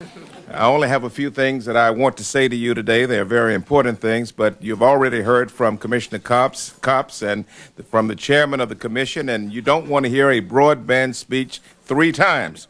I only have a few things that I want to say to you today. They are very important things, but you've already heard from Commissioner Copps and from the chairman of the commission, and you don't want to hear a broadband speech three times.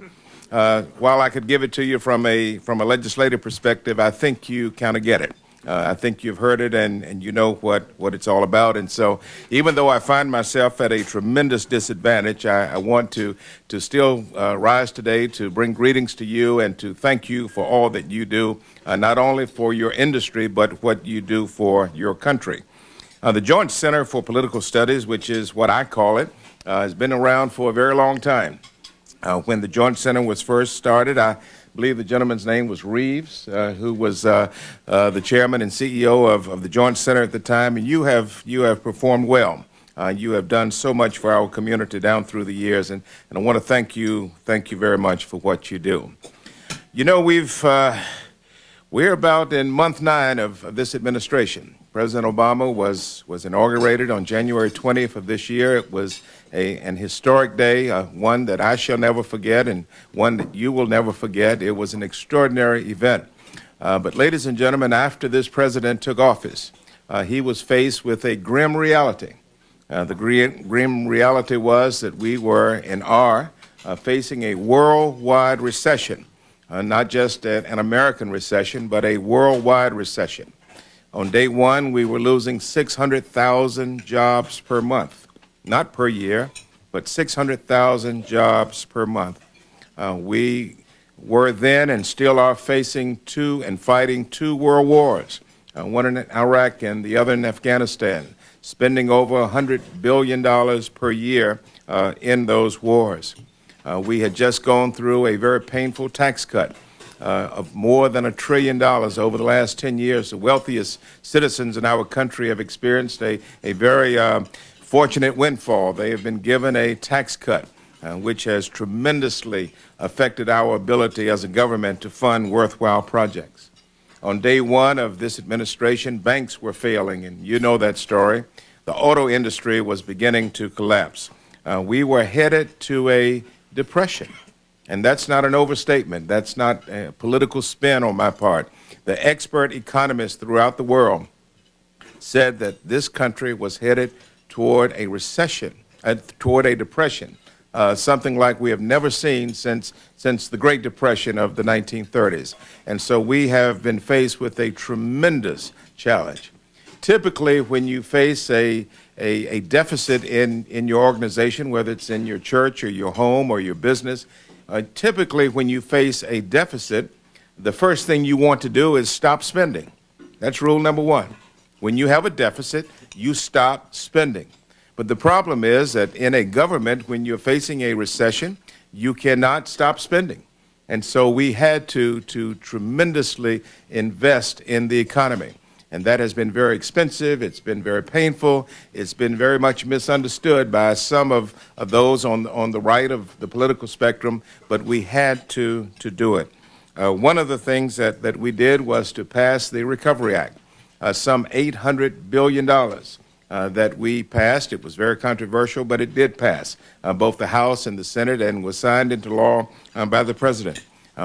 While I could give it to you from a legislative perspective, I think you kind of get it. I think you've heard it and you know what it's all about. And so even though I find myself at a tremendous disadvantage, I want to still rise today to bring greetings to you and to thank you for all that you do, not only for your industry, but what you do for your country. The Joint Center for Political Studies, which is what I call it, has been around for a very long time. When the Joint Center was first started, I believe the gentleman's name was Reeves, who was the chairman and CEO of the Joint Center at the time, and you have performed well. You have done so much for our community down through the years, and I want to thank you very much for what you do. You know, we're about in month 9 of this administration. President Obama was inaugurated on January 20th of this year. It was an historic day, one that I shall never forget and one that you will never forget. It was an extraordinary event. But ladies and gentlemen, after this president took office, he was faced with a grim reality. The grim reality was that we were and are facing a worldwide recession, not just an American recession, but a worldwide recession. On day one, we were losing 600,000 jobs per month, not per year, but 600,000 jobs per month. We were then and still are facing and fighting 2 world wars, one in Iraq and the other in Afghanistan, spending over $100 billion per year in those wars. We had just gone through a very painful tax cut of more than $1 trillion over the last 10 years. The wealthiest citizens in our country have experienced a very fortunate windfall. They have been given a tax cut, which has tremendously affected our ability as a government to fund worthwhile projects. On day one of this administration, banks were failing, and you know that story. The auto industry was beginning to collapse. We were headed to a depression. And that's not an overstatement. That's not a political spin on my part. The expert economists throughout the world said that this country was headed toward a recession, toward a depression, something like we have never seen since the Great Depression of the 1930s. And so we have been faced with a tremendous challenge. Typically, when you face a deficit in your organization, whether it's in your church or your home or your business, typically, when you face a deficit, the first thing you want to do is stop spending. That's rule number 1. When you have a deficit, you stop spending. But the problem is that in a government, when you're facing a recession, you cannot stop spending. And so we had to tremendously invest in the economy. And that has been very expensive. It's been very painful. It's been very much misunderstood by some of those on the right of the political spectrum, but we had to do it. One of the things that we did was to pass the Recovery Act, some $800 billion that we passed. It was very controversial, but it did pass both the House and the Senate and was signed into law by the president.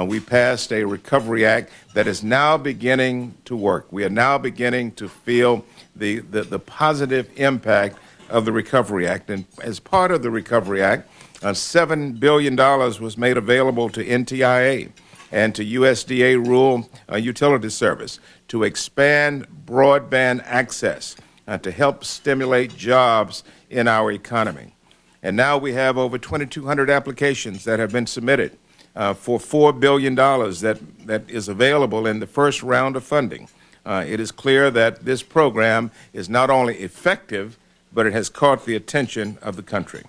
We passed a Recovery Act that is now beginning to work. We are now beginning to feel the positive impact of the Recovery Act. And as part of the Recovery Act, $7 billion was made available to NTIA and to USDA Rural Utility Service to expand broadband access to help stimulate jobs in our economy. And now we have over 2,200 applications that have been submitted for $4 billion that is available in the first round of funding. It is clear that this program is not only effective, but it has caught the attention of the country.